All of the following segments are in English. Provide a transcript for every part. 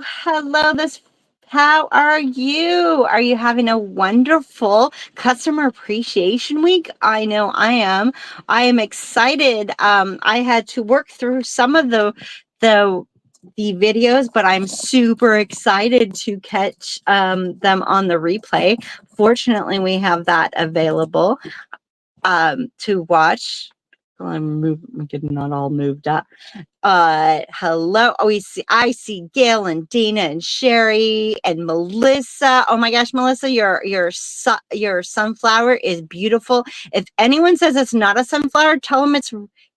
Hello, how are you? Are you having a wonderful customer appreciation week? I know I am. I am excited. I had to work through some of the the videos, but I'm super excited to catch them on the replay. Fortunately, we have that available to watch. Well, I'm getting not all moved up. Hello. Oh, I see Gail and Dina and Sherry and Melissa. Oh my gosh, Melissa, your sunflower is beautiful. If anyone says it's not a sunflower, tell them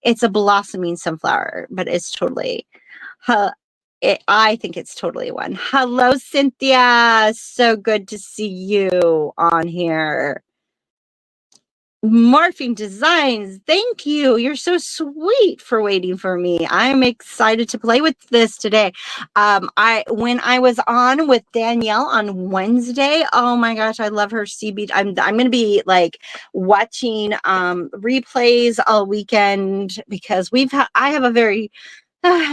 it's a blossoming sunflower, but it's totally I think it's totally one. Hello, Cynthia. So good to see you on here. Morphing Designs, thank you. You're so sweet for waiting for me. I'm excited to play with this today. When I was on with Danielle on Wednesday, oh my gosh, I love her CB. I'm gonna be like watching replays all weekend because I have a very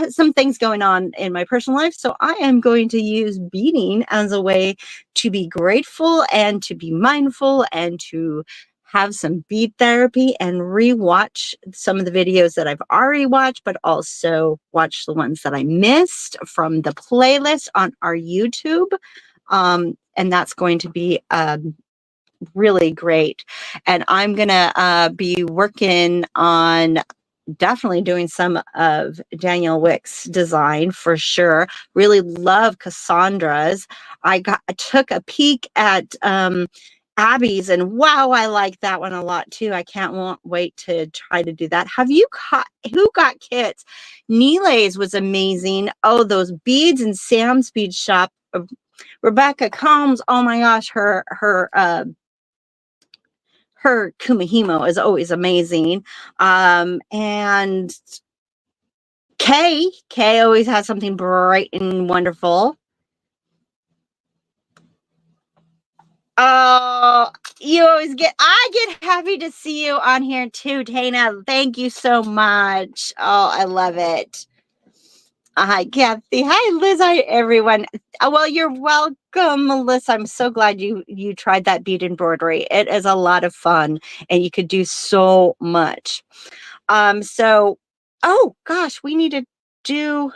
some things going on in my personal life. So I am going to use beading as a way to be grateful and to be mindful and to have some bead therapy and rewatch some of the videos that I've already watched, but also watch the ones that I missed from the playlist on our YouTube. And that's going to be really great. And I'm going to be working on definitely doing some of Danielle Wick's design for sure. Really love Cassandra's. I took a peek at Abby's and wow, I like that one a lot too. I can't wait to try to do that. Who got kits? Neelay's was amazing. Oh, those beads in Sam's Bead Shop. Rebecca Combs. Oh my gosh, her kumihimo is always amazing. And Kay always has something bright and wonderful. Oh, I get happy to see you on here too, Tana. Thank you so much. Oh, I love it. Hi, Kathy. Hi, Liz. Hi, everyone. Well, you're welcome, Melissa. I'm so glad you tried that bead embroidery. It is a lot of fun, and you could do so much. Oh gosh, we need to do.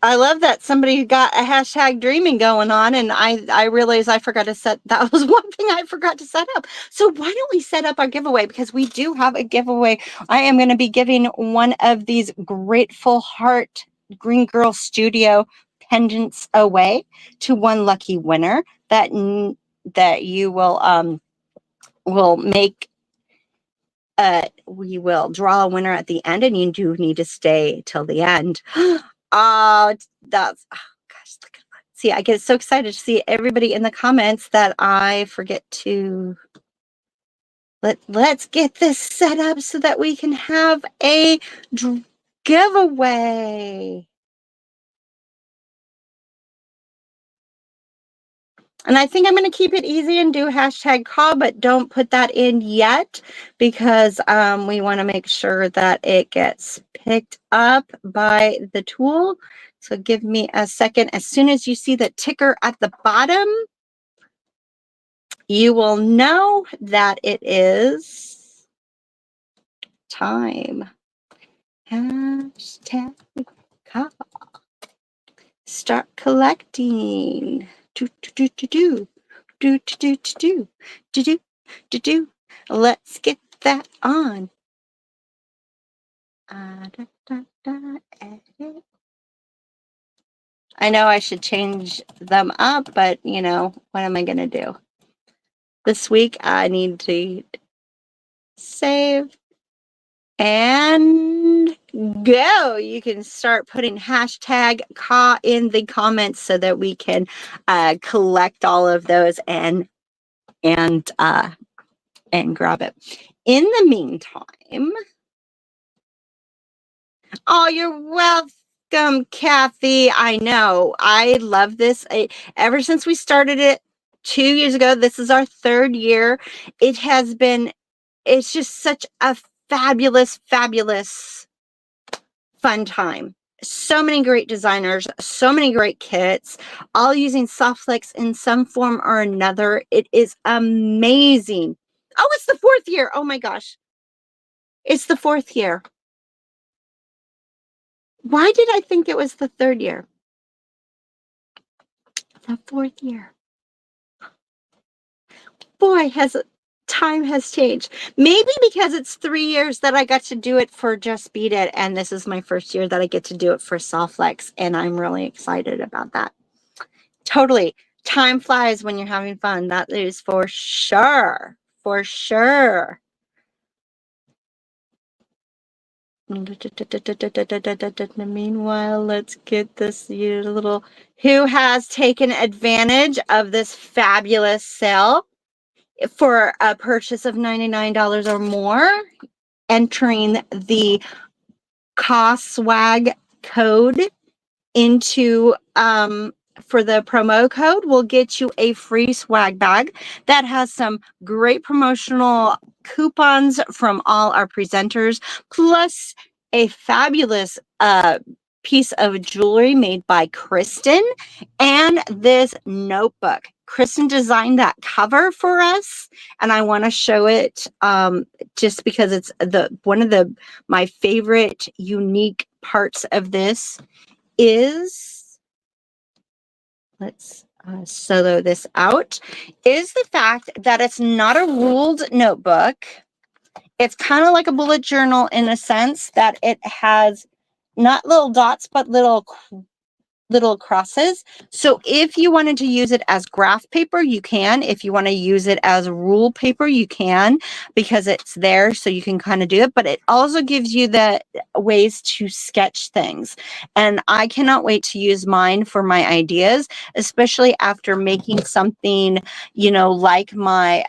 I love that somebody got a hashtag dreaming going on, and I realized I forgot to set. That was one thing I forgot to set up. So why don't we set up our giveaway, because we do have a giveaway. I am going to be giving one of these Grateful Heart Green Girl Studio pendants away to one lucky winner that you will make. We will draw a winner at the end, and you do need to stay till the end. Oh, gosh, look at that. See, I get so excited to see everybody in the comments that I forget to let's get this set up so that we can have a giveaway. And I think I'm going to keep it easy and do hashtag CAW, but don't put that in yet because we want to make sure that it gets picked up by the tool. So give me a second. As soon as you see the ticker at the bottom, you will know that it is time. Hashtag CAW. Start collecting. Let's get that on. I know I should change them up, but you know, what am I going to do? This week I need to save and go. You can start putting hashtag CAW in the comments so that we can collect all of those and grab it. In the meantime, oh, you're welcome, Kathy. I know. I love this. Ever since we started it 2 years ago, this is our 3rd year. It's just such a fabulous fun time. so many great designers, so many great kits, all using soft flex in some form or another. It is amazing. Oh, it's the 4th year. Oh my gosh. It's the 4th year. Why did I think it was the 3rd year? The 4th year. Boy, time has changed. Maybe because it's 3 years that I got to do it for Just Beat It, and this is my 1st year that I get to do it for Soft Flex, and I'm really excited about that. Totally. Time flies when you're having fun. That is for sure. For sure. Meanwhile, let's get this little... Who has taken advantage of this fabulous sale for a purchase of $99 or more, entering the CAW swag code into for the promo code will get you a free swag bag that has some great promotional coupons from all our presenters, plus a fabulous piece of jewelry made by Kristen, and this notebook. Kristen designed that cover for us, and I want to show it just because it's one of my favorite unique parts of this is, let's solo this out, is the fact that it's not a ruled notebook. It's kind of like a bullet journal in a sense that it has not little dots, but little crosses. So if you wanted to use it as graph paper, you can. If you want to use it as rule paper, you can, because it's there so you can kind of do it. But it also gives you the ways to sketch things. And I cannot wait to use mine for my ideas, especially after making something, you know, like my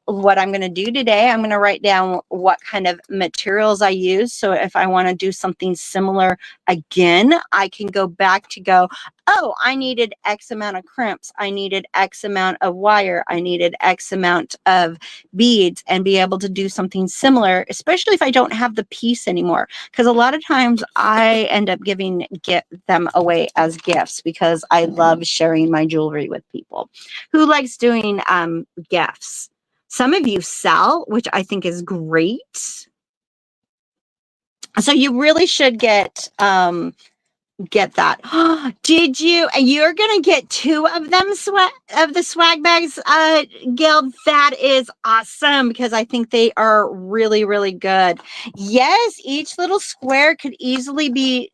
what I'm going to do today. I'm going to write down what kind of materials I use. So if I want to do something similar again, I can go back to go, oh, I needed X amount of crimps. I needed X amount of wire. I needed X amount of beads, and be able to do something similar, especially if I don't have the piece anymore. Because a lot of times I end up get them away as gifts because I love sharing my jewelry with people. Who likes doing gifts? Some of you sell, which I think is great. So you really should get that. Did you? You're gonna get 2 of them the swag bags, Gail. That is awesome, because I think they are really, really good. Yes, each little square could easily be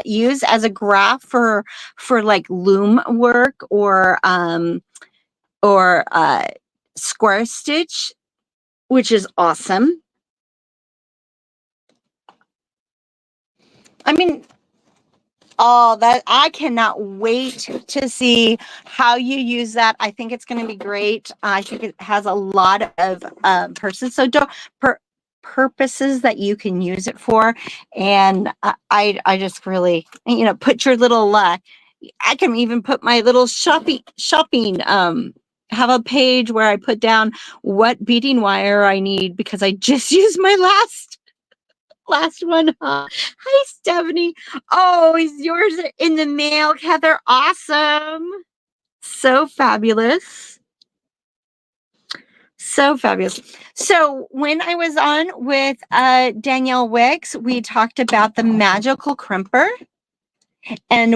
used as a graph for like loom work or square stitch, which is awesome. I mean, oh, that I cannot wait to see how you use that. I think it's going to be great. I think it has a lot of purposes that you can use it for, and I just really, you know, put your little I can even put my little shopping have a page where I put down what beading wire I need, because I just used my last one. Hi, Stephanie. Oh, is yours in the mail, Heather? Awesome. So fabulous. So fabulous. So when I was on with Danielle Wicks, we talked about the magical crimper, and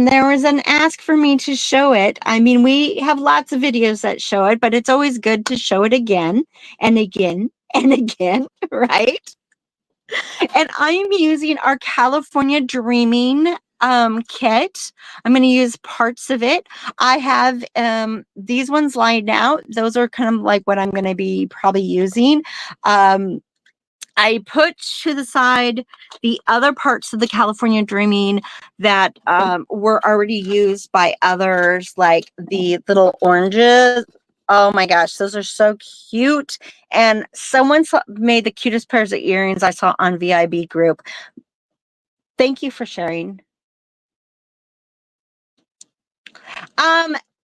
there was an ask for me to show it. I mean, we have lots of videos that show it, but it's always good to show it again and again and again, right? And I'm using our California Dreaming kit. I'm going to use parts of it. I have these ones lined out. Those are kind of like what I'm going to be probably using. I put to the side the other parts of the California Dreaming that were already used by others, like the little oranges. Oh my gosh, those are so cute. And someone made the cutest pairs of earrings I saw on VIB group. Thank you for sharing.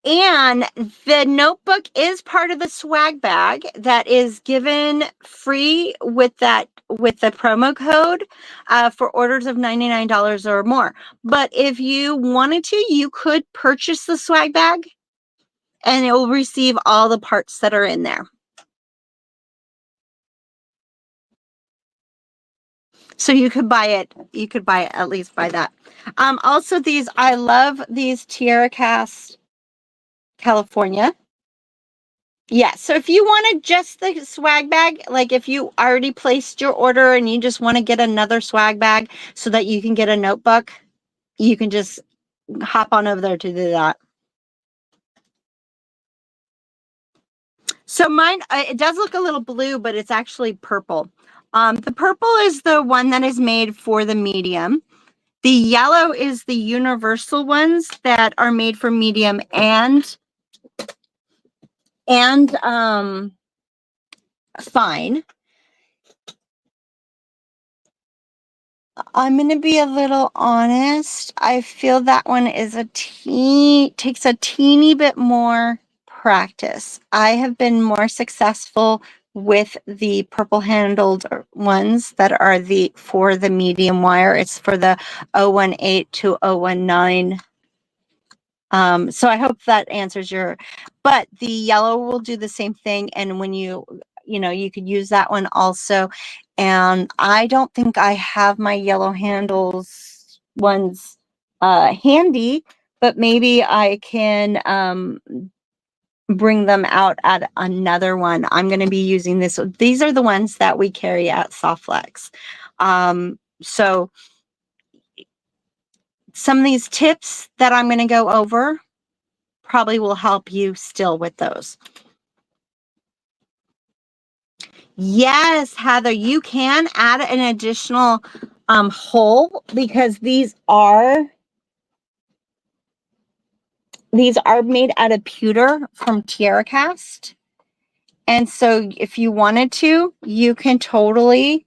And the notebook is part of the swag bag that is given free with the promo code for orders of $99 or more. But if you wanted to, you could purchase the swag bag and it will receive all the parts that are in there. So you could buy it. You could buy it, at least buy that. Also, I love these Tierra Cast California. Yeah, so if you wanted just the swag bag, like if you already placed your order and you just want to get another swag bag so that you can get a notebook, you can just hop on over there to do that. So mine, it does look a little blue, but it's actually purple. The purple is the one that is made for the medium. The yellow is the universal ones that are made for medium and fine. I'm going to be a little honest. I feel that one is takes a teeny bit more practice. I have been more successful with the purple handled ones that are for the medium wire. It's for the 018 to 019. So I hope that answers but the yellow will do the same thing. And when you could use that one also. And I don't think I have my yellow handles ones handy, but maybe I can bring them out at another one. I'm going to be using this. These are the ones that we carry at Softflex. So some of these tips that I'm going to go over probably will help you still with those. Yes, Heather, you can add an additional hole because these are made out of pewter from Tierra Cast. And so if you wanted to, you can totally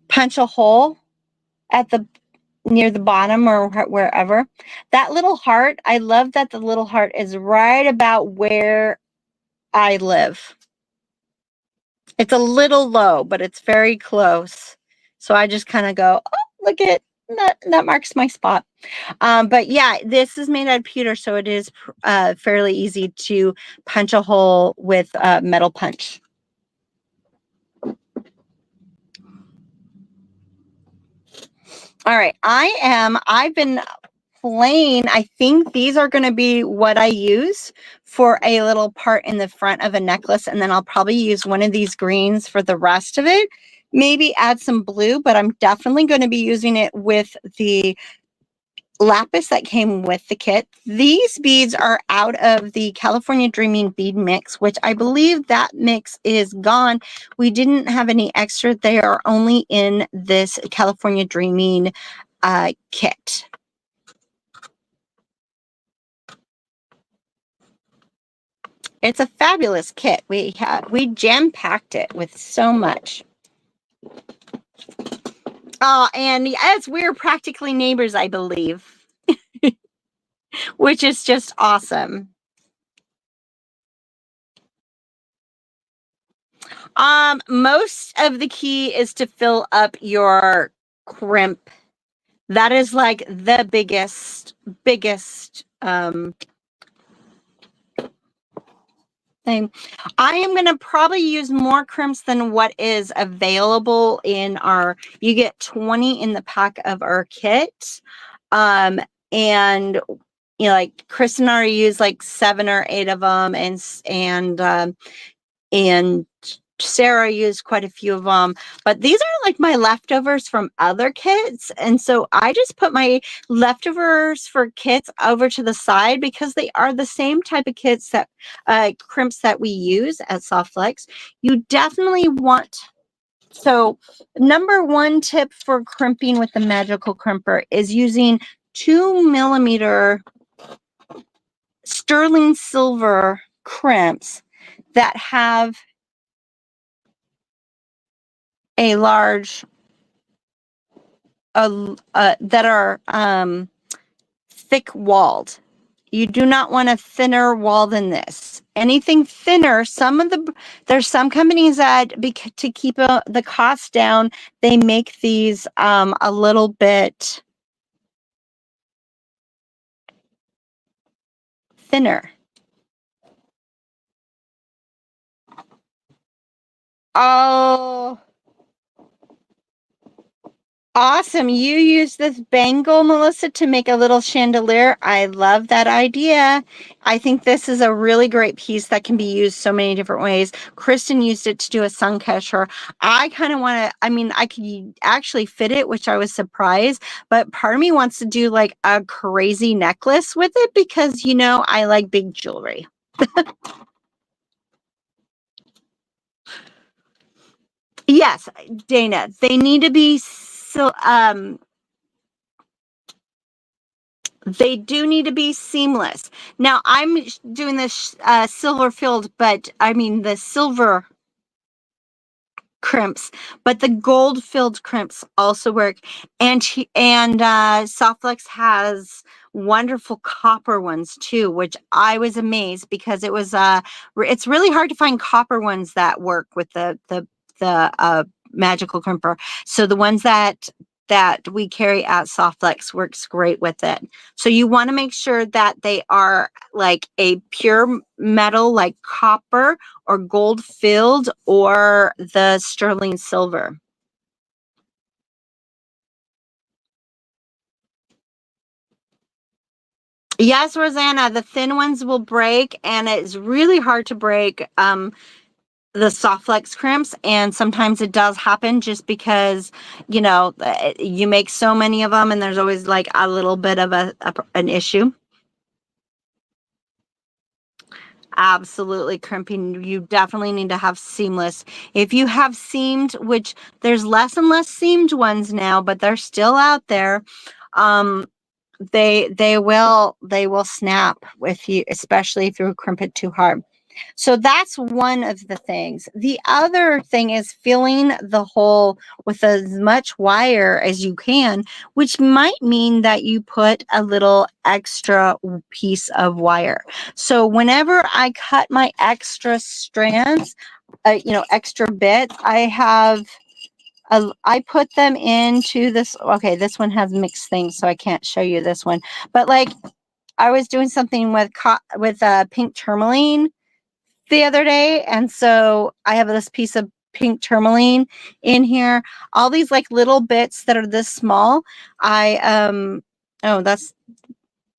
punch a hole at near the bottom or wherever. That little heart, I love that the little heart is right about where I live. It's a little low, but it's very close. So I just kind of go, oh, look at that marks my spot. But yeah, this is made out of pewter, so it is fairly easy to punch a hole with a metal punch. All right, I've been playing. I think these are going to be what I use for a little part in the front of a necklace, and then I'll probably use one of these greens for the rest of it. Maybe add some blue, but I'm definitely going to be using it with the lapis that came with the kit. These beads are out of the California Dreaming bead mix, which I believe that mix is gone. We didn't have any extra. They are only in this California Dreaming kit. It's a fabulous kit. We jam-packed it with so much. Oh, and yes, we're practically neighbors, I believe, which is just awesome. Most of the key is to fill up your crimp. That is like the biggest thing. I am going to probably use more crimps than what is available in you get 20 in the pack of our kit. And like Chris and I use like 7 or 8 of them, and Sarah used quite a few of them, but these are like my leftovers from other kits. And so I just put my leftovers for kits over to the side because they are the same type of kits that crimps that we use at Softflex. You definitely want. So number 1 tip for crimping with the magical crimper is using 2mm sterling silver crimps that have a large that are thick walled. You do not want a thinner wall than this. Anything thinner, there's some companies that to keep the cost down, they make these a little bit thinner. Oh, awesome. You use this bangle, Melissa, to make a little chandelier. I love that idea. I think this is a really great piece that can be used so many different ways. Kristen used it to do a sun catcher. I kind of want to, I mean, I could actually fit it, which I was surprised, but part of me wants to do like a crazy necklace with it because, you know, I like big jewelry. Yes, Dana, they need to be so, they do need to be seamless. Now I'm doing this silver filled, but I mean the silver crimps, but the gold filled crimps also work. And Softflex has wonderful copper ones too, which I was amazed because it's really hard to find copper ones that work with the magical crimper. So the ones that we carry at Softflex works great with it. So you want to make sure that they are like a pure metal, like copper or gold filled, or the sterling silver. Yes, Rosanna, the thin ones will break, and it's really hard to break the Softflex crimps, and sometimes it does happen just because, you know, you make so many of them and there's always like a little bit of an issue. Absolutely, crimping. You definitely need to have seamless. If you have seamed, which there's less and less seamed ones now, but they're still out there. They will snap with you, especially if you crimp it too hard. So that's one of the things. The other thing is filling the hole with as much wire as you can, which might mean that you put a little extra piece of wire. So whenever I cut my extra strands, extra bits, I put them into this. Okay, this one has mixed things, so I can't show you this one. But like I was doing something with pink tourmaline the other day, and so I have this piece of pink tourmaline in here. All these like little bits that are this small. Oh, that's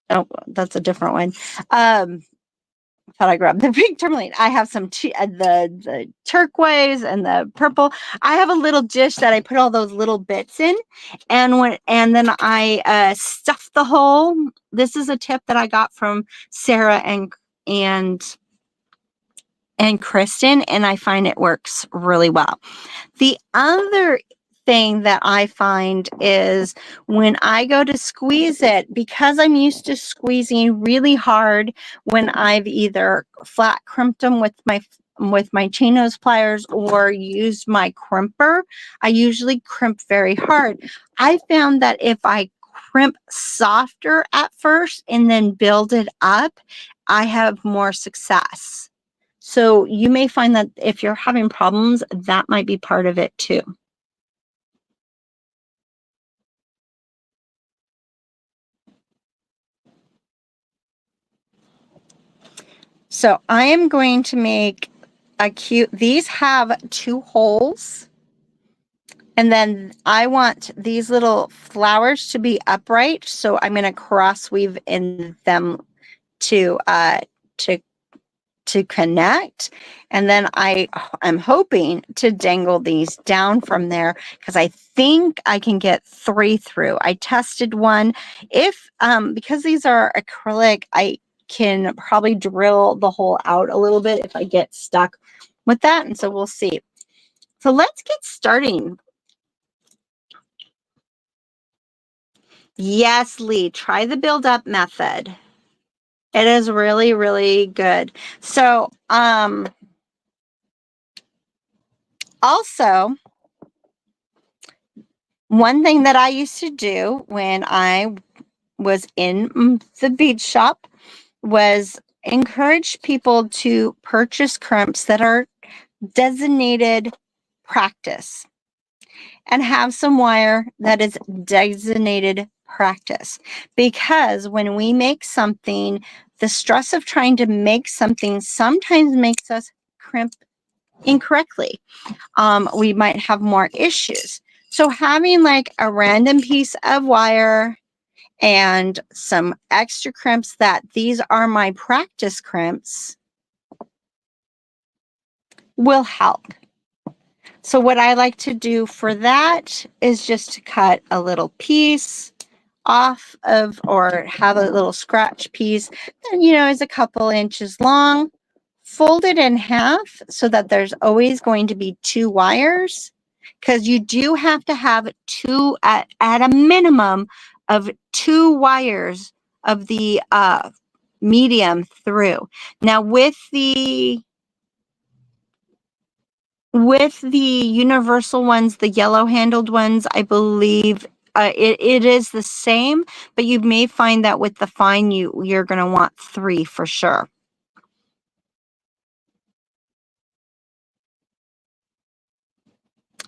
a different one. Thought I grabbed the pink tourmaline. I have some the turquoise and the purple. I have a little dish that I put all those little bits in, and then I stuff the hole. This is a tip that I got from Sarah and Kristen, and I find it works really well. The other thing that I find is when I go to squeeze it, because I'm used to squeezing really hard when I've either flat crimped them with my chain nose pliers or used my crimper, I usually crimp very hard. I found that if I crimp softer at first and then build it up, I have more success. So you may find that if you're having problems, that might be part of it too. So I am going to make these have 2 holes. And then I want these little flowers to be upright. So I'm going to cross weave in them to connect. And then I'm hoping to dangle these down from there because I think I can get 3 through. I tested one. Because these are acrylic, I can probably drill the hole out a little bit if I get stuck with that. And so we'll see. So let's get starting. Yes, Lee, try the build up method. It is really, really good. So, also, one thing that I used to do when I was in the bead shop was encourage people to purchase crimps that are designated practice and have some wire that is designated practice. Because when we make something, the stress of trying to make something sometimes makes us crimp incorrectly. We might have more issues. So having like a random piece of wire and some extra crimps that these are my practice crimps will help. So what I like to do for that is just to cut a little piece off of, or have a little scratch piece that, you know, is a couple inches long, fold it in half so that there's always going to be 2 wires, because you do have to have two at a minimum of 2 wires of the medium through. Now with the universal ones, the yellow handled ones, I believe it is the same, but you may find that with the fine, you're going to want 3 for sure.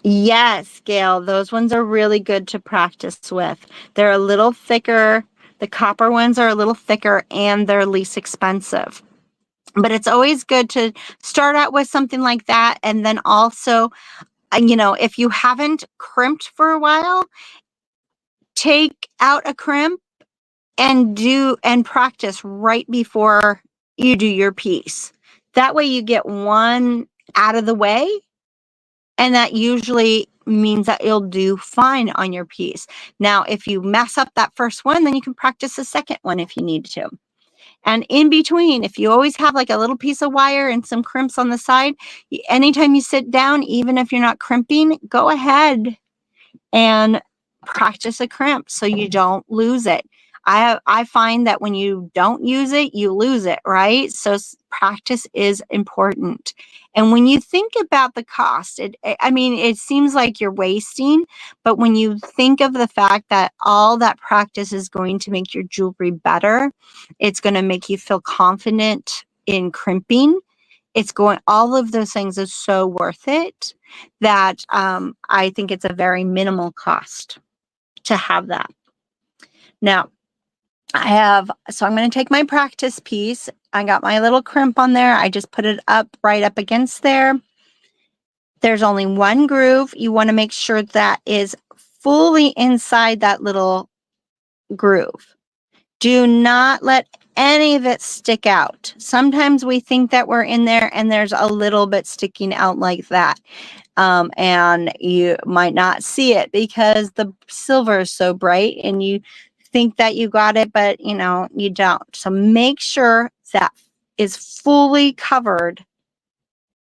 Yes, Gail, those ones are really good to practice with. They're a little thicker. The copper ones are a little thicker and they're least expensive. But it's always good to start out with something like that. And then also, you know, if you haven't crimped for a while, take out a crimp and practice right before you do your piece. That way you get one out of the way, and that usually means that you'll do fine on your piece. Now, if you mess up that first one, then you can practice the second one if you need to. And in between, if you always have like a little piece of wire and some crimps on the side, anytime you sit down, even if you're not crimping, go ahead and practice a crimp so you don't lose it. I find that when you don't use it, you lose it, right? So practice is important. And when you think about the cost, I mean, it seems like you're wasting, but when you think of the fact that all that practice is going to make your jewelry better, it's going to make you feel confident in crimping. All of those things are so worth it that I think it's a very minimal cost to have that. Now, so I'm going to take my practice piece. I got my little crimp on there. I just put it right up against there. There's only one groove. You want to make sure that is fully inside that little groove. Do not let any of it stick out. Sometimes we think that we're in there and there's a little bit sticking out like that. And you might not see it because the silver is so bright and you think that you got it, but you know, you don't. So make sure that is fully covered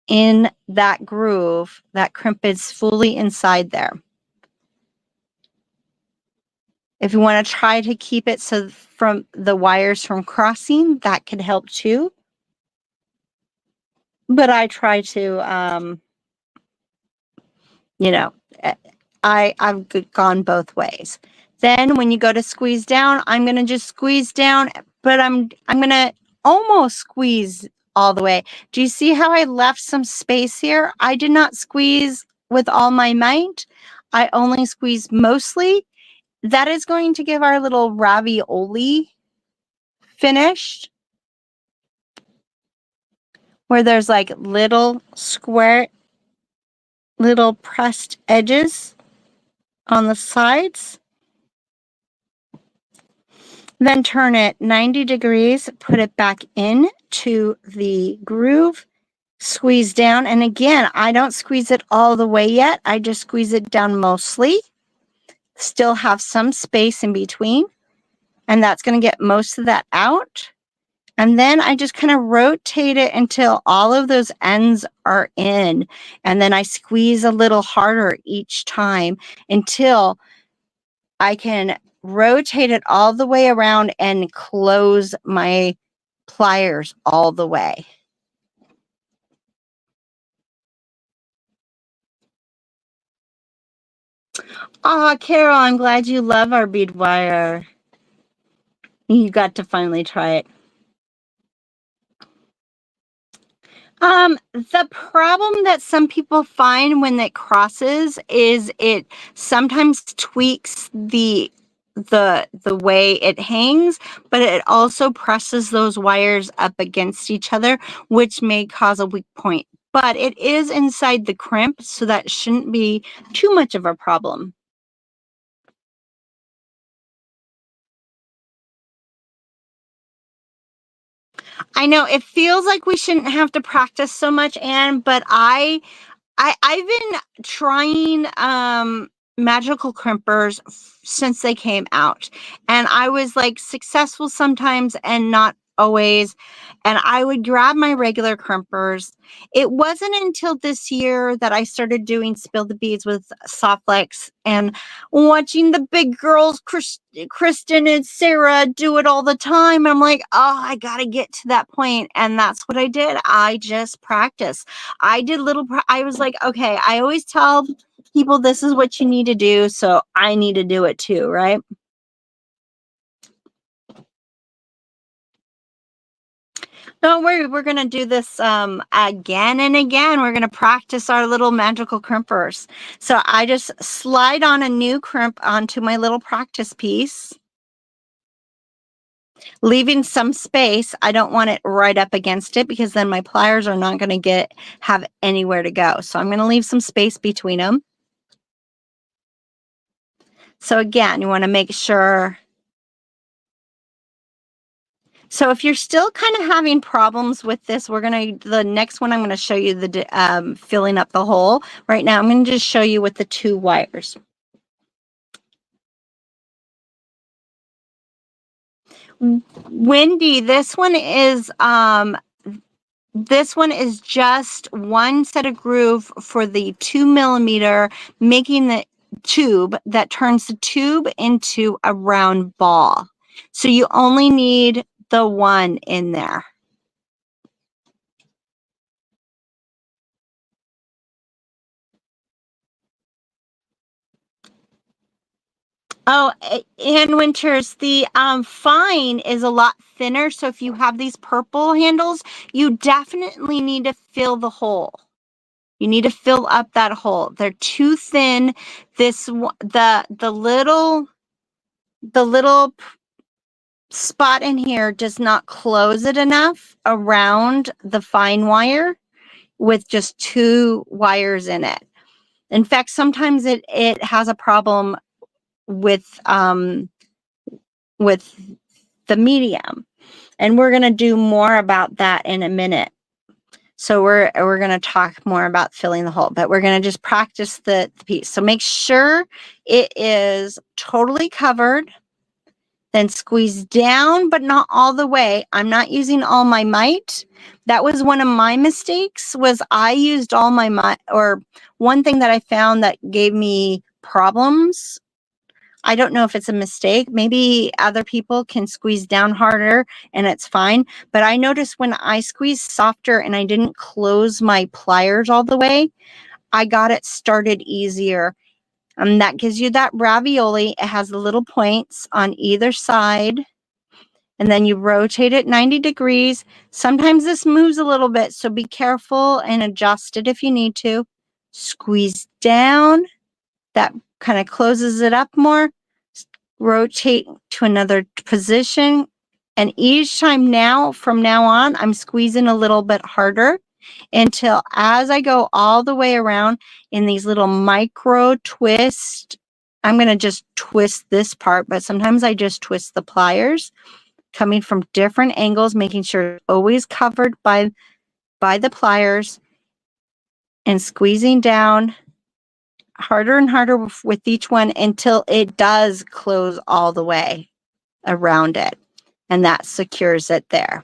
in that groove. That crimp is fully inside there. If you want to try to keep it so from the wires from crossing, that could help too. But I try to, you know, I've gone both ways. Then when you go to squeeze down, I'm going to just squeeze down, but I'm going to almost squeeze all the way. Do you see how I left some space here? I did not squeeze with all my might. I only squeezed mostly. That is going to give our little ravioli finished, where there's like little square, little pressed edges on the sides. Then turn it 90 degrees, put it back into the groove, squeeze down. And again, I don't squeeze it all the way yet. I just squeeze it down mostly. Still have some space in between. And that's going to get most of that out. And then I just kind of rotate it until all of those ends are in. And then I squeeze a little harder each time until I can rotate it all the way around and close my pliers all the way. Oh, Carol, I'm glad you love our bead wire. You got to finally try it. The problem that some people find when it crosses is it sometimes tweaks the way it hangs, but it also presses those wires up against each other, which may cause a weak point. But it is inside the crimp, so that shouldn't be too much of a problem. I know it feels like we shouldn't have to practice so much, Anne, but I've been trying magical crimpers since they came out, and I was like successful sometimes and not always, and I would grab my regular crimpers. It wasn't until this year that I started doing Spill the Beads with Softlex and watching the big girls, Kristen and Sarah, do it all the time. I'm like, oh, I gotta get to that point, and that's what I did. I just practiced. I did I was like, okay, I always tell people this is what you need to do, so I need to do it too, right? Don't worry, we're going to do this again and again. We're going to practice our little magical crimpers. So I just slide on a new crimp onto my little practice piece, leaving some space. I don't want it right up against it because then my pliers are not going to have anywhere to go. So I'm going to leave some space between them. So again, you want to make sure. So if you're still kind of having problems with this, the next one I'm going to show you the filling up the hole. Right now, I'm going to just show you with the 2 wires. Wendy, this one is just one set of groove for the 2 millimeter, making the tube that turns the tube into a round ball. So you only need the one in there. Oh, and Winters, the fine is a lot thinner. So if you have these purple handles, you definitely need to fill the hole. You need to fill up that hole. They're too thin. The little spot in here does not close it enough around the fine wire with just 2 wires in it. In fact, sometimes it has a problem with the medium, and we're going to do more about that in a minute. So we're going to talk more about filling the hole, but we're going to just practice the piece. So make sure it is totally covered, then squeeze down, but not all the way. I'm not using all my might. That was one of my mistakes, was I used all my might, or one thing that I found that gave me problems. I don't know if it's a mistake. Maybe other people can squeeze down harder and it's fine. But I noticed when I squeezed softer and I didn't close my pliers all the way, I got it started easier. That gives you that ravioli. It has the little points on either side. And then you rotate it 90 degrees. Sometimes this moves a little bit, so be careful and adjust it if you need to. Squeeze down. That kind of closes it up more. Rotate to another position, and each time from now on, I'm squeezing a little bit harder until, as I go all the way around in these little micro twists, I'm going to just twist this part, but sometimes I just twist the pliers coming from different angles, making sure it's always covered by the pliers, and squeezing down harder and harder with each one until it does close all the way around it, and that secures it there.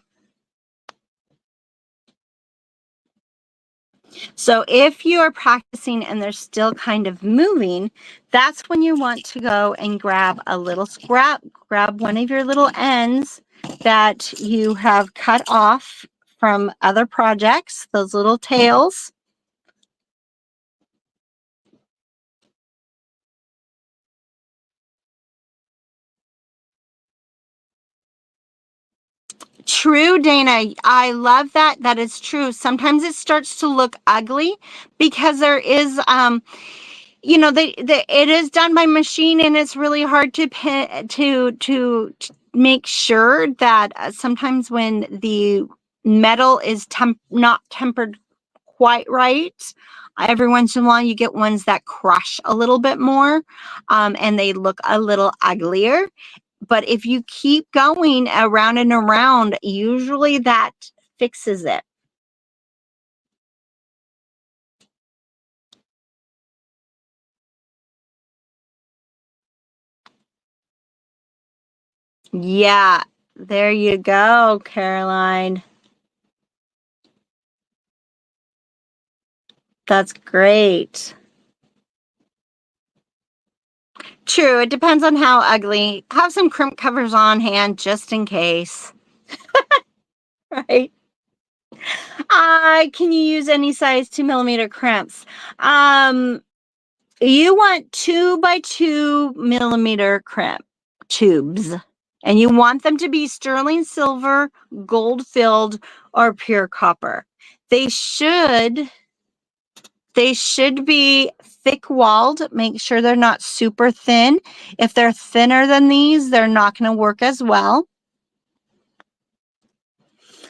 So if you are practicing and they're still kind of moving, that's when you want to go and grab a little scrap, grab one of your little ends that you have cut off from other projects, those little tails. True, Dana. I love that. That is true. Sometimes it starts to look ugly because there is, it is done by machine, and it's really hard to make sure that sometimes when the metal is not tempered quite right, every once in a while you get ones that crush a little bit more, and they look a little uglier. But if you keep going around and around, usually that fixes it. Yeah, there you go, Caroline. That's great. True, it depends on how ugly. Have some crimp covers on hand just in case. Right? Can you use any size 2mm crimps? You want 2 by 2mm crimp tubes, and you want them to be sterling silver, gold filled, or pure copper. They should be thick walled. Make sure they're not super thin. If they're thinner than these, they're not going to work as well.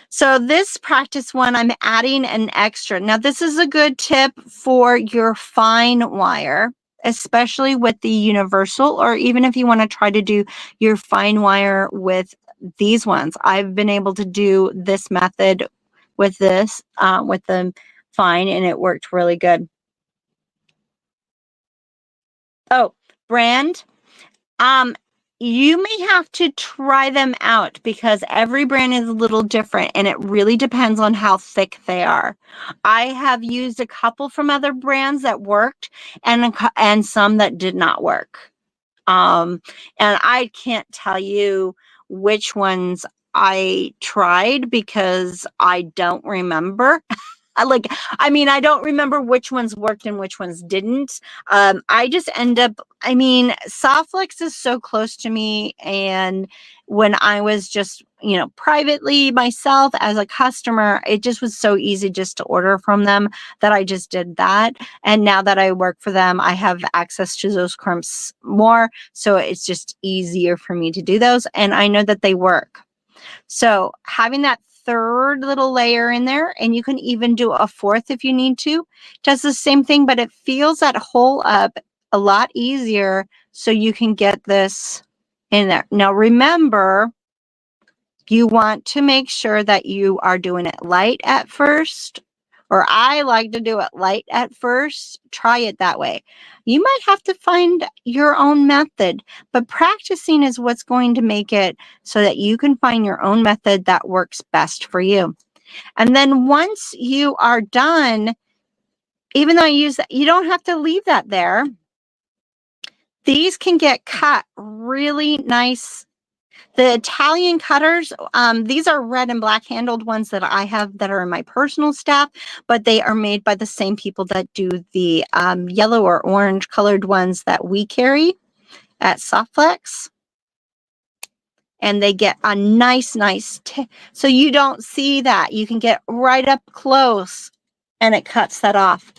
So this practice one, I'm adding an extra. Now this is a good tip for your fine wire, especially with the universal, or even if you want to try to do your fine wire with these ones. I've been able to do this method with this, with the fine, and it worked really good. Oh, brand. You may have to try them out because every brand is a little different, and it really depends on how thick they are. I have used a couple from other brands that worked, and some that did not work. And I can't tell you which ones I tried because I don't remember. I don't remember which ones worked and which ones didn't. I just end up, Softflex is so close to me. And when I was just, privately myself as a customer, it just was so easy just to order from them that I just did that. And now that I work for them, I have access to those crimps more. So it's just easier for me to do those. And I know that they work. So having that third little layer in there, and you can even do a fourth if you need to, does the same thing, but it feels that hole up a lot easier so you can get this in there. Now remember, you want to make sure that you are doing it light at first, or I like to do it light at first. Try it that way. You might have to find your own method, but practicing is what's going to make it so that you can find your own method that works best for you. And then once you are done, even though I use that, you don't have to leave that there. These can get cut really nice. The Italian cutters, these are red and black handled ones that I have that are in my personal staff, but they are made by the same people that do the yellow or orange colored ones that we carry at Softflex. And they get a nice so you don't see that. You can get right up close and it cuts that off.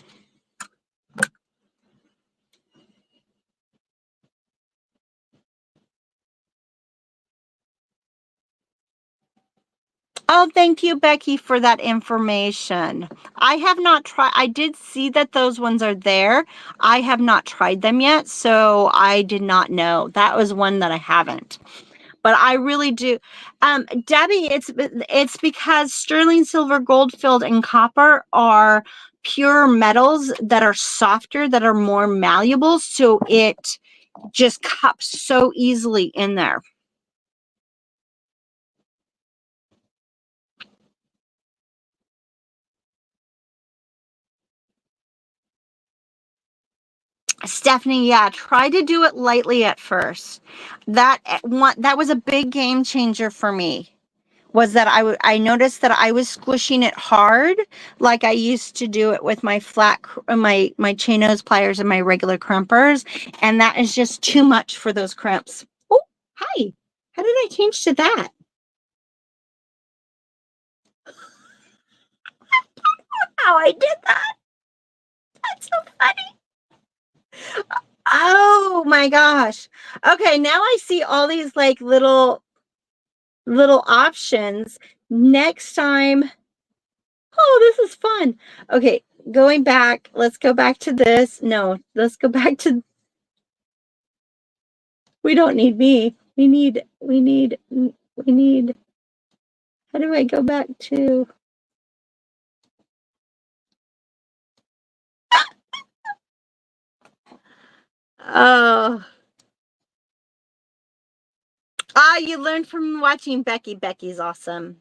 Oh, thank you, Becky, for that information. I have not tried. I did see that those ones are there. I have not tried them yet, so I did not know. That was one that I haven't. But I really do. Debbie, it's because sterling silver, gold filled, and copper are pure metals that are softer, that are more malleable, so it just cups so easily in there. Stephanie, yeah, try to do it lightly at first. That was a big game changer for me. Was that I noticed that I was squishing it hard, like I used to do it with my my chain nose pliers and my regular crimpers, and that is just too much for those crimps. Oh, hi! How did I change to that? how I did that. That's so funny. Oh my gosh. Okay, now I see all these like little options. Next time, oh, this is fun. Okay, going back, let's go back to this. No, let's go back to, we don't need me. We need, how do I go back to, oh, you learned from watching Becky. Becky's awesome.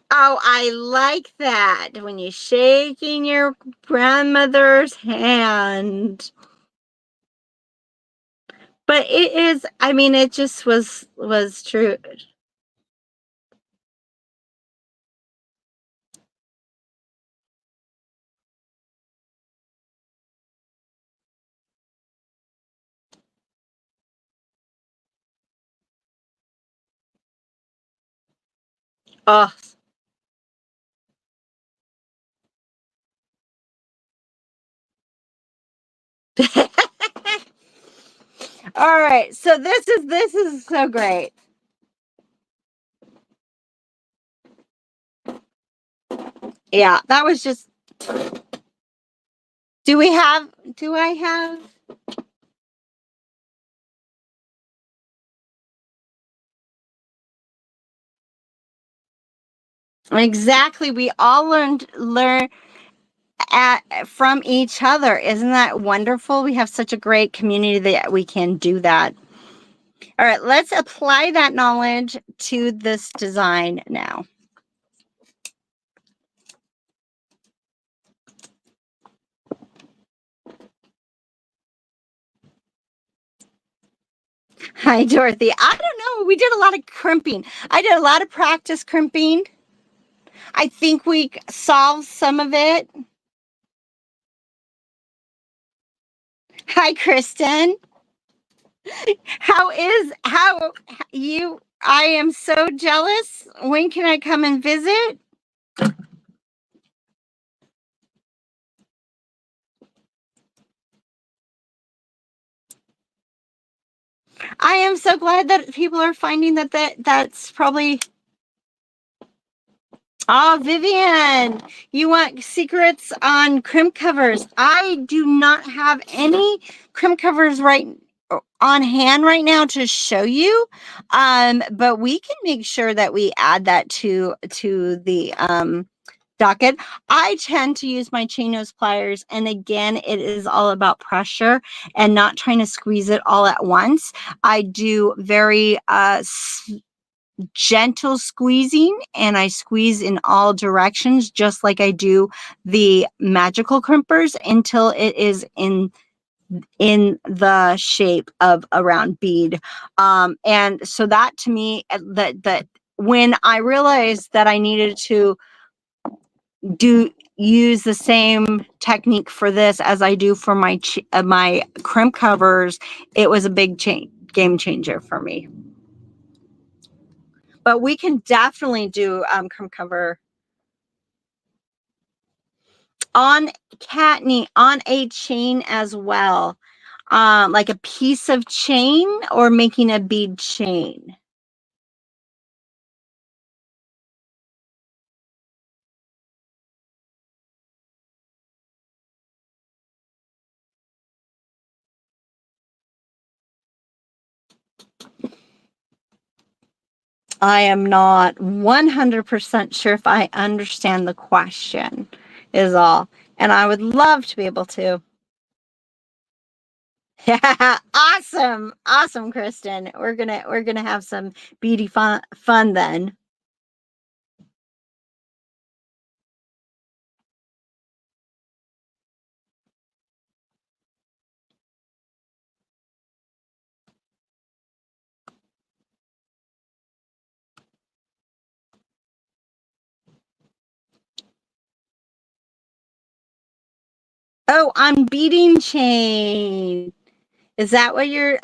Oh, I like that. When you're shaking your grandmother's hand. But it is, I mean, it just was true. Oh. All right. So this is so great. Yeah, that was just, do I have exactly, we all learn from each other. Isn't that wonderful? We have such a great community that we can do that. All right, let's apply that knowledge to this design now. Hi, Dorothy. I don't know. We did a lot of crimping. I did a lot of practice crimping. I think we solved some of it. Hi, Kristen. How you? I am so jealous. When can I come and visit? I am so glad that people are finding that's probably. Oh, Vivian, you want secrets on crimp covers? I do not have any crimp covers right on hand right now to show you, but we can make sure that we add that to the docket. I tend to use my chain nose pliers, and again, it is all about pressure and not trying to squeeze it all at once. I do very gentle squeezing, and I squeeze in all directions, just like I do the magical crimpers, until it is in the shape of a round bead. And so that, to me, that when I realized that I needed to use the same technique for this as I do for my my crimp covers, it was a big game changer for me. But we can definitely do crimp cover on Katney, on a chain as well, like a piece of chain, or making a bead chain. I am not 100% sure if I understand the question, is all. And I would love to be able to. Yeah, awesome. Awesome, Kristen. We're gonna have some beady fun then. Oh, on beading chain. Is that what you're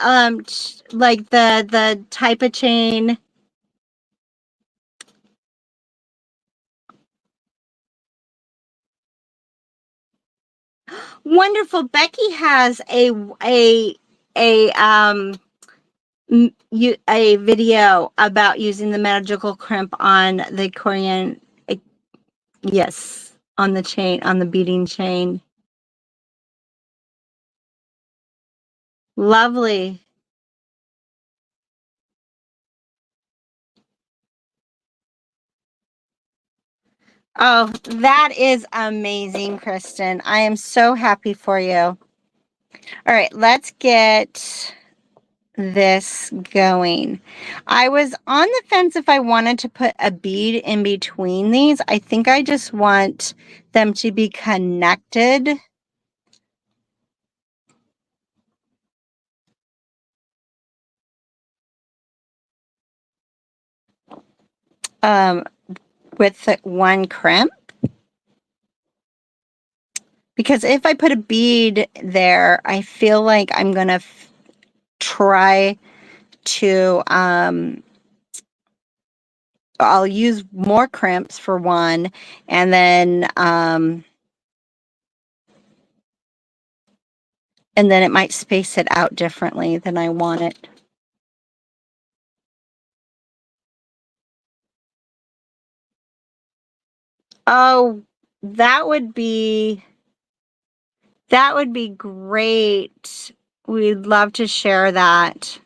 like the type of chain? Wonderful. Becky has a a video about using the magical crimp on the Korean, yes, on the chain, on the beading chain. Lovely. Oh, that is amazing, Kristen. I am so happy for you. All right, let's get this going. I was on the fence if I wanted to put a bead in between these. I think I just want them to be connected. With one crimp. Because if I put a bead there, I feel like I'm going to try to, I'll use more crimps for one, and then it might space it out differently than I want it. Oh, that would be great. We'd love to share that.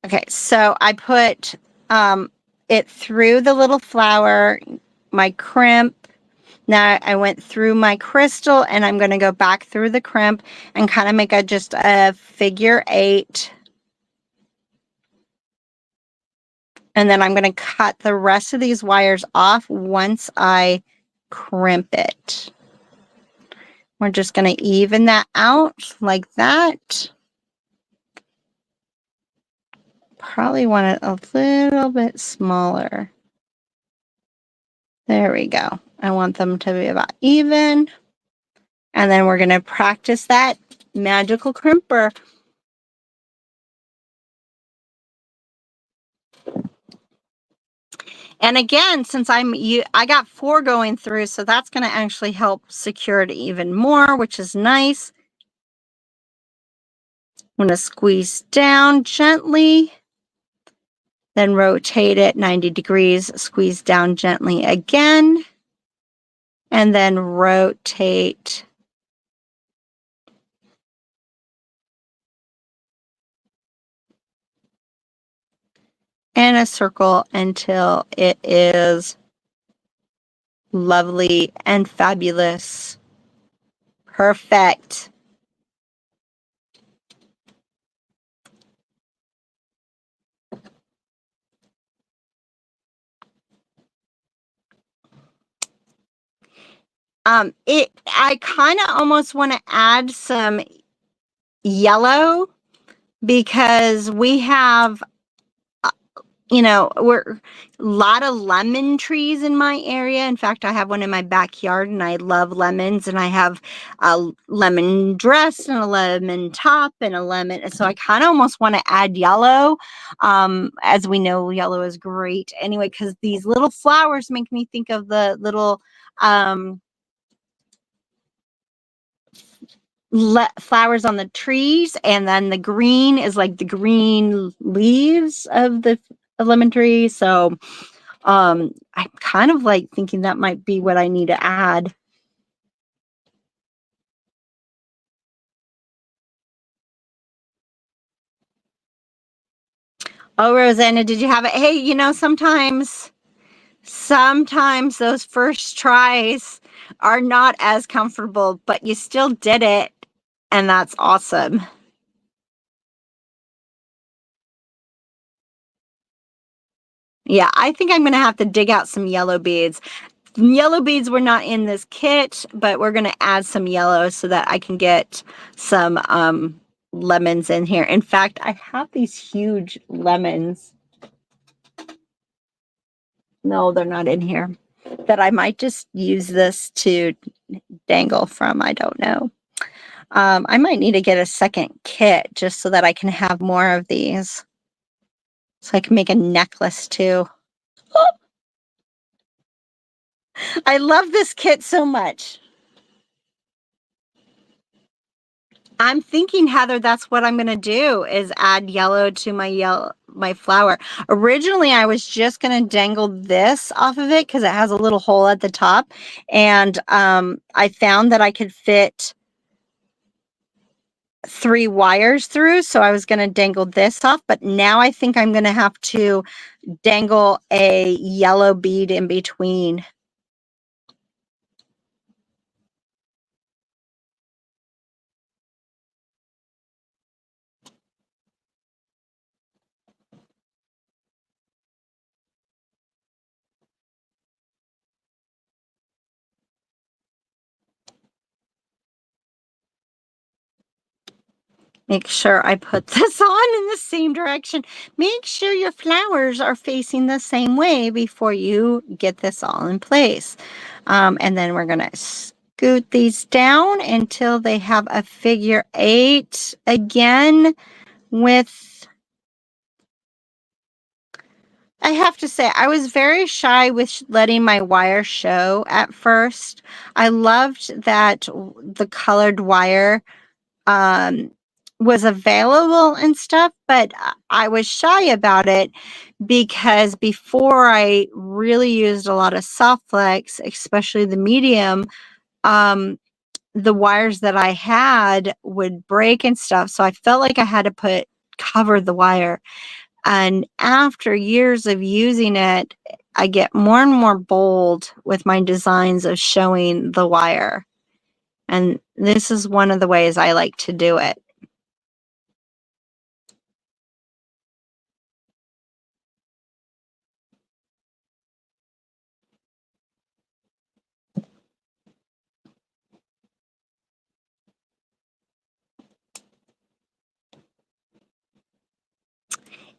Okay, so I put it through the little flower, my crimp. Now I went through my crystal, and I'm going to go back through the crimp and kind of make just a figure 8. And then I'm going to cut the rest of these wires off once I crimp it. We're just going to even that out like that. Probably want it a little bit smaller. There we go. I want them to be about even. And then we're going to practice that magical crimper. And again, since I got 4 going through, so that's going to actually help secure it even more, which is nice. I'm going to squeeze down gently, then rotate it 90 degrees, squeeze down gently again, and then rotate. In a circle until it is lovely and fabulous. Perfect. I kind of almost want to add some yellow because we have, we're a lot of lemon trees in my area. In fact, I have one in my backyard, and I love lemons, and I have a lemon dress and a lemon top and a lemon. So I kind of almost want to add yellow. As we know, yellow is great anyway, because these little flowers make me think of the little flowers on the trees, and then the green is like the green leaves of the lemon tree. So I'm kind of like thinking that might be what I need to add. Oh, Rosanna, did you have it? Hey, sometimes those first tries are not as comfortable, but you still did it, and that's awesome. Yeah, I think I'm going to have to dig out some yellow beads. Yellow beads were not in this kit, but we're going to add some yellow so that I can get some lemons in here. In fact, I have these huge lemons. No, they're not in here. That I might just use this to dangle from. I don't know. I might need to get a second kit just so that I can have more of these. So I can make a necklace too. I love this kit so much. I'm thinking, Heather, that's what I'm going to do is add yellow to my flower. Originally, I was just going to dangle this off of it because it has a little hole at the top. And I found that I could fit 3 wires through. So I was going to dangle this off. But now I think I'm going to have to dangle a yellow bead in between. Make sure I put this on in the same direction. Make sure your flowers are facing the same way before you get this all in place. And then we're going to scoot these down until they have a figure 8 again with... I have to say, I was very shy with letting my wire show at first. I loved that the colored wire was available and stuff, but I was shy about it because before I really used a lot of soft flex, especially the medium, the wires that I had would break and stuff. So I felt like I had to cover the wire. And after years of using it, I get more and more bold with my designs of showing the wire. And this is one of the ways I like to do it.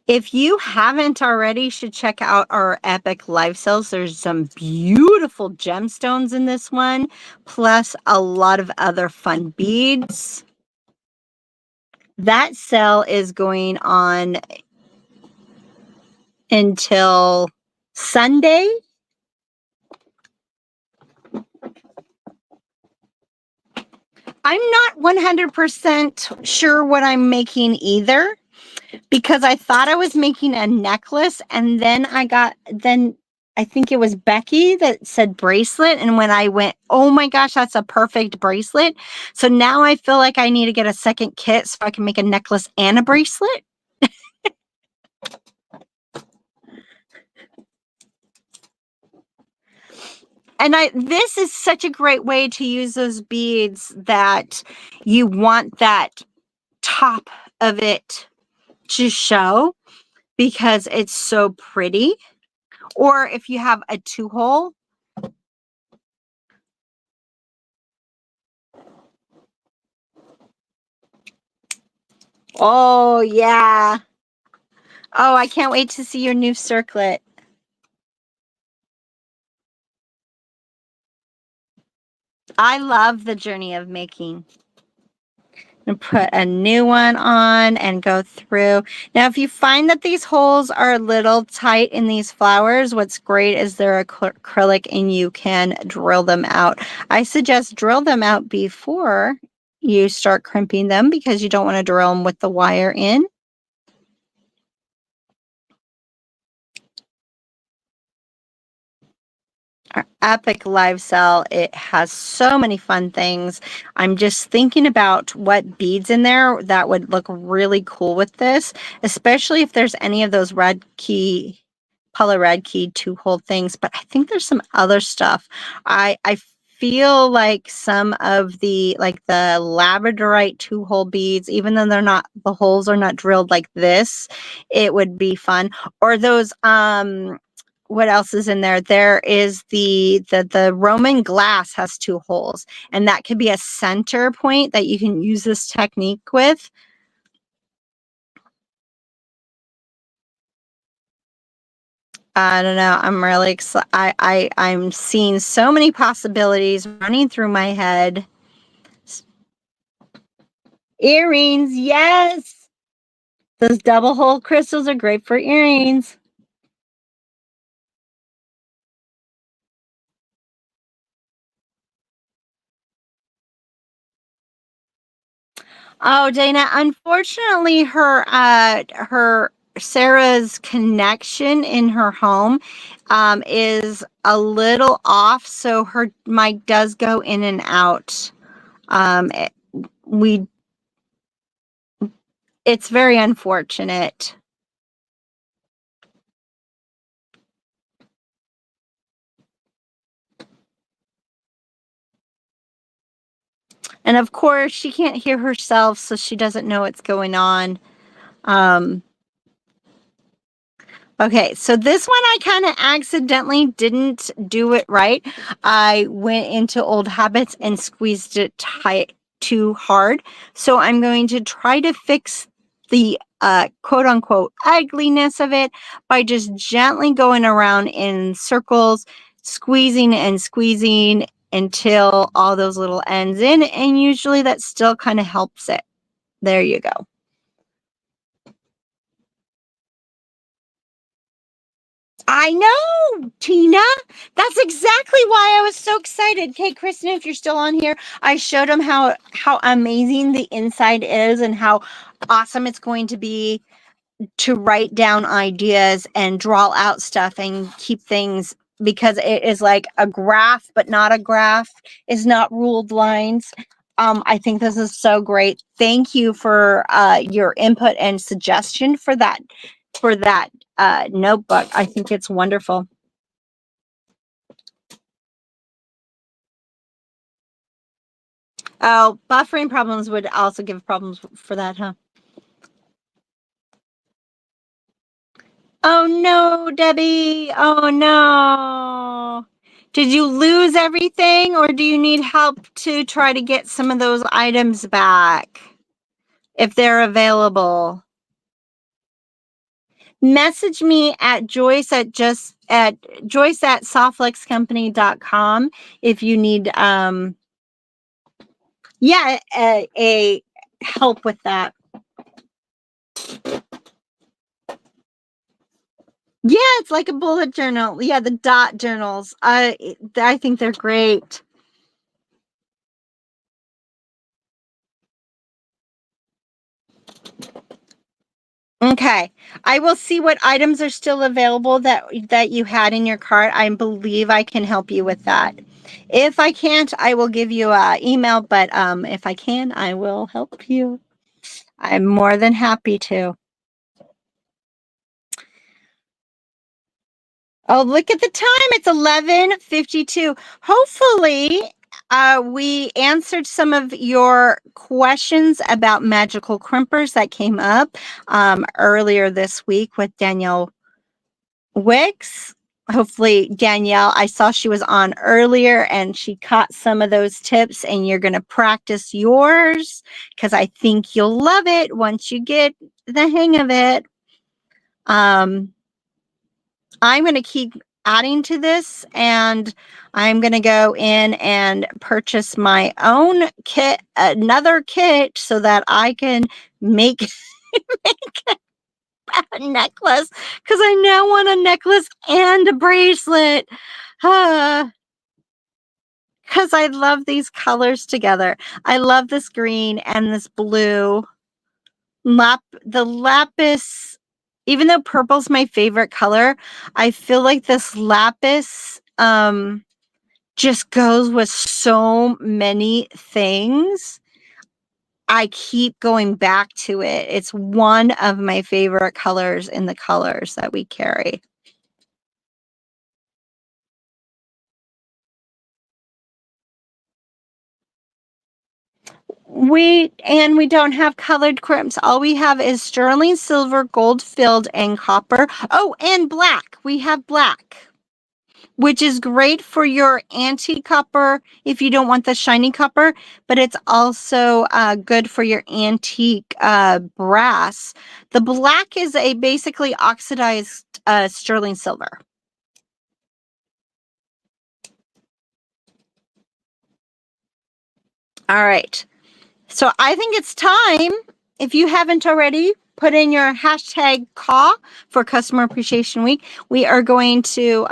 If you haven't already, you should check out our epic live sales. There's some beautiful gemstones in this one, plus a lot of other fun beads. That sale is going on until Sunday. I'm not 100% sure what I'm making either, because I thought I was making a necklace, and then I think it was Becky that said bracelet, and when I went, oh my gosh, that's a perfect bracelet. So now I feel like I need to get a second kit so I can make a necklace and a bracelet. And this is such a great way to use those beads that you want that top of it to show because it's so pretty. Or if you have a 2-hole, oh yeah. Oh, I can't wait to see your new circlet. I love the journey of making. And put a new one on and go through. Now, if you find that these holes are a little tight in these flowers, what's great is they're acrylic and you can drill them out. I suggest drill them out before you start crimping them because you don't want to drill them with the wire in. Our epic live sale, it has so many fun things. I'm just thinking about what beads in there that would look really cool with this, especially if there's any of those red key, Paula red key 2-hole things. But I think there's some other stuff. I feel like some of the labradorite 2-hole beads, even though the holes are not drilled like this, it would be fun. Or those what else is in there? There is the Roman glass has 2 holes, and that could be a center point that you can use this technique with. I don't know. I'm really excited. I'm seeing so many possibilities running through my head. Earrings, yes. Those double hole crystals are great for earrings. Oh, Dana, unfortunately her Sarah's connection in her home is a little off, so her mic does go in and out. Um it, we it's very unfortunate. And of course, she can't hear herself, so she doesn't know what's going on. Um Okay, so this one I kind of accidentally didn't do it right. I went into old habits and squeezed it tight too hard. So I'm going to try to fix the quote unquote ugliness of it by just gently going around in circles, squeezing and squeezing until all those little ends in. And usually that still kind of helps it. There you go. I know, Tina. That's exactly why I was so excited. Okay, Kristen, if you're still on here, I showed him how amazing the inside is and how awesome it's going to be to write down ideas and draw out stuff and keep things, because it is like a graph, but not a graph. It's not ruled lines. I think this is so great. Thank you for your input and suggestion for that notebook. I think it's wonderful. Oh, buffering problems would also give problems for that, huh? Oh no, Debbie. Oh no. Did you lose everything, or do you need help to try to get some of those items back if they're available? Message me at Joyce at softflexcompany.com if you need yeah, a help with that. Yeah, it's like a bullet journal. Yeah, the dot journals. I think they're great. Okay. I will see what items are still available that you had in your cart. I believe I can help you with that. If I can't, I will give you a email, but if I can, I will help you. I'm more than happy to. Oh, look at the time. It's 11:52. Hopefully, we answered some of your questions about magical crimpers that came up earlier this week with Danielle Wicks. Hopefully, Danielle, I saw she was on earlier and she caught some of those tips, and you're going to practice yours because I think you'll love it once you get the hang of it. I'm going to keep adding to this, and I'm going to go in and purchase my own kit, another kit, so that I can make, make a necklace, because I now want a necklace and a bracelet. Because I love these colors together. I love this green and this blue. The lapis, even though purple's my favorite color, I feel like this lapis just goes with so many things. I keep going back to it. It's one of my favorite colors in the colors that we carry. We don't have colored crimps. All we have is sterling silver, gold filled, and copper. Oh, and black. We have black, which is great for your antique copper if you don't want the shiny copper, but it's also good for your antique brass. The black is a basically oxidized sterling silver. All right. So I think it's time, if you haven't already, put in your hashtag CAW for Customer Appreciation Week. We are going to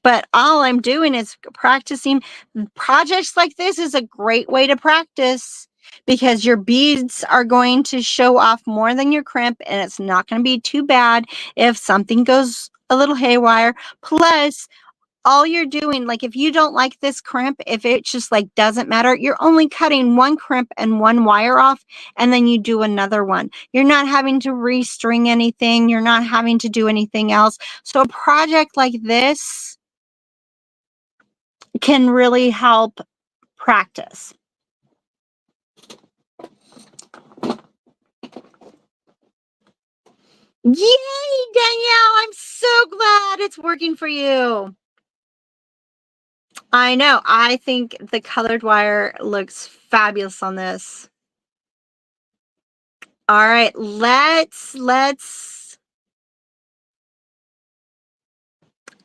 but all I'm doing is practicing. Projects like this is a great way to practice, because your beads are going to show off more than your crimp, and it's not going to be too bad if something goes a little haywire. Plus, all you're doing, like if you don't like this crimp, if it just like doesn't matter, you're only cutting one crimp and one wire off, and then you do another one. You're not having to restring anything. You're not having to do anything else. So a project like this can really help practice. Yay, Danielle! I'm so glad it's working for you. I know. I think the colored wire looks fabulous on this. All right, let's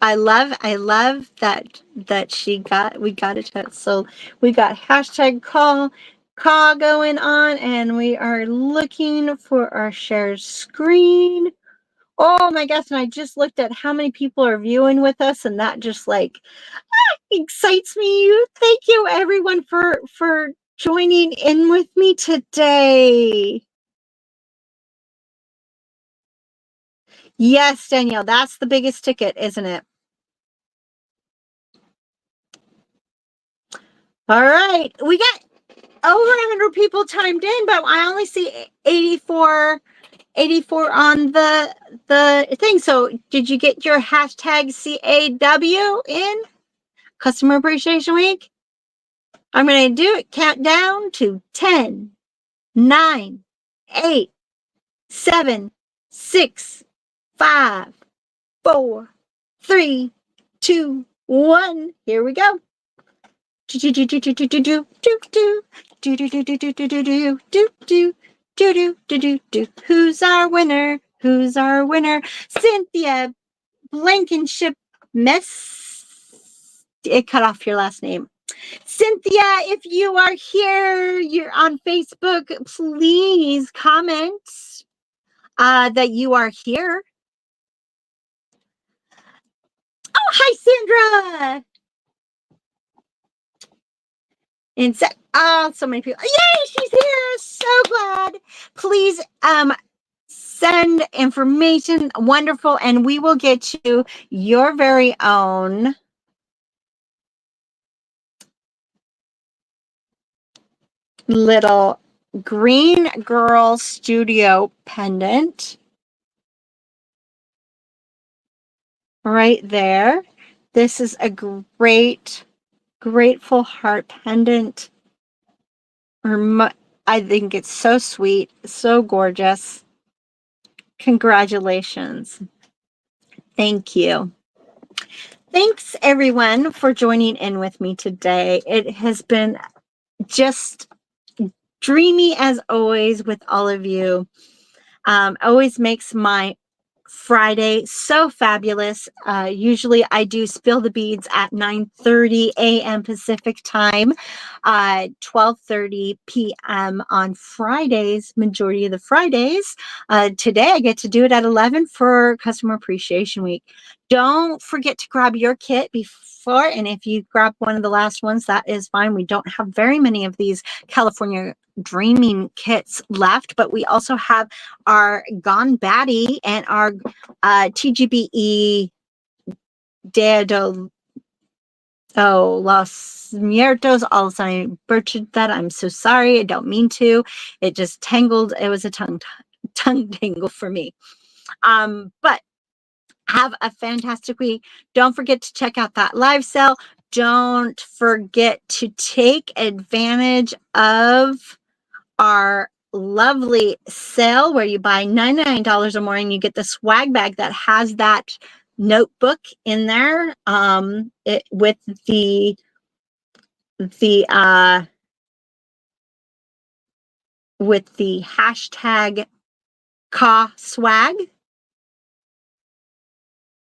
I love that we got it. So we got hashtag CAW going on, and we are looking for our share screen. Oh my gosh, and I just looked at how many people are viewing with us, and that just like excites me. Thank you everyone for joining in with me today. Yes, Danielle, that's the biggest ticket, isn't it? All right, we got over 100 people chimed in, but I only see 84 on the thing. So did you get your hashtag CAW in Customer Appreciation Week? I'm going to do it. Count down to 10, 9, 8, 7, 6, 5, 4, 3, 2, 1. Here we go. Who's our winner? Who's our winner? Cynthia Blankenship Mess. It cut off your last name. Cynthia, if you are here, you're on Facebook, please comment that you are here. Oh, hi, Sandra. And so many people. Yay, she's here. So glad. Please send information. Wonderful. And we will get you your very own little Green Girl Studio pendant right there. This is a great grateful heart pendant. I think it's so sweet, so gorgeous. Congratulations. Thank you. Thanks everyone for joining in with me today. It has been just dreamy as always with all of you. Always makes my Friday so fabulous. Usually I do spill the beads at 9:30 a.m. Pacific time, 12:30 p.m. on Fridays, majority of the Fridays. Today I get to do it at 11 for Customer Appreciation Week. Don't forget to grab your kit before, and if you grab one of the last ones, that is fine. We don't have very many of these California Dreaming kits left, but we also have our Gone Batty and our TGBE Dedo Los Muertos. All of a sudden I butchered that. I'm so sorry. I don't mean to. It just tangled. It was a tongue tangle for me. But have a fantastic week. Don't forget to check out that live sale. Don't forget to take advantage of our lovely sale where you buy $99 or more and you get the swag bag that has that notebook in there with the hashtag CAW swag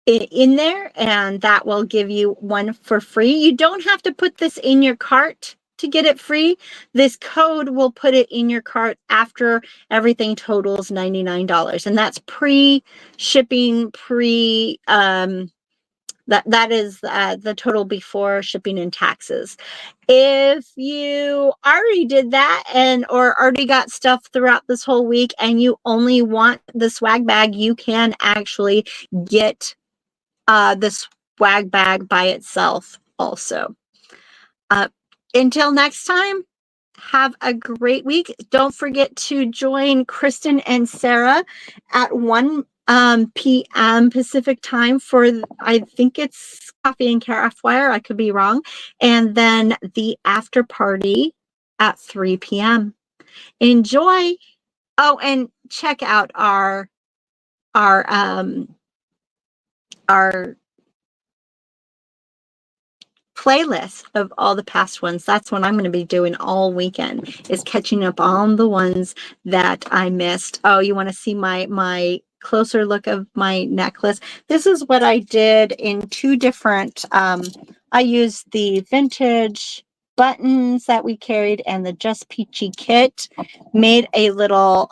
in there, and that will give you one for free. You don't have to put this in your cart to get it free. This code will put it in your cart after everything totals $99, and that's pre-shipping, That is the total before shipping and taxes. If you already did that and or already got stuff throughout this whole week and you only want the swag bag, you can actually get the swag bag by itself also. Until next time, have a great week. Don't forget to join Kristen and Sarah at 1 p.m. Pacific time for, I think it's Coffee and Craft Wire. I could be wrong. And then the after party at 3 p.m. Enjoy. Oh, and check out our playlist of all the past ones. That's what I'm going to be doing all weekend, is catching up on the ones that I missed. Oh, you want to see my closer look of my necklace? This is what I did in 2 different, I used the vintage buttons that we carried and the Just Peachy kit, made a little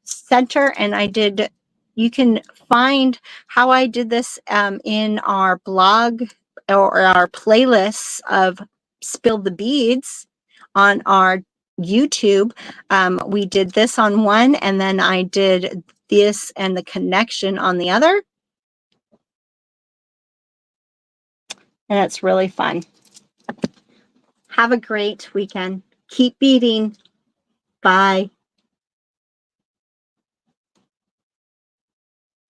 center, and I did, you can find how I did this in our blog or our playlists of Spill the Beads on our YouTube. We did this on one, and then I did this and the connection on the other. And it's really fun. Have a great weekend. Keep beading. Bye.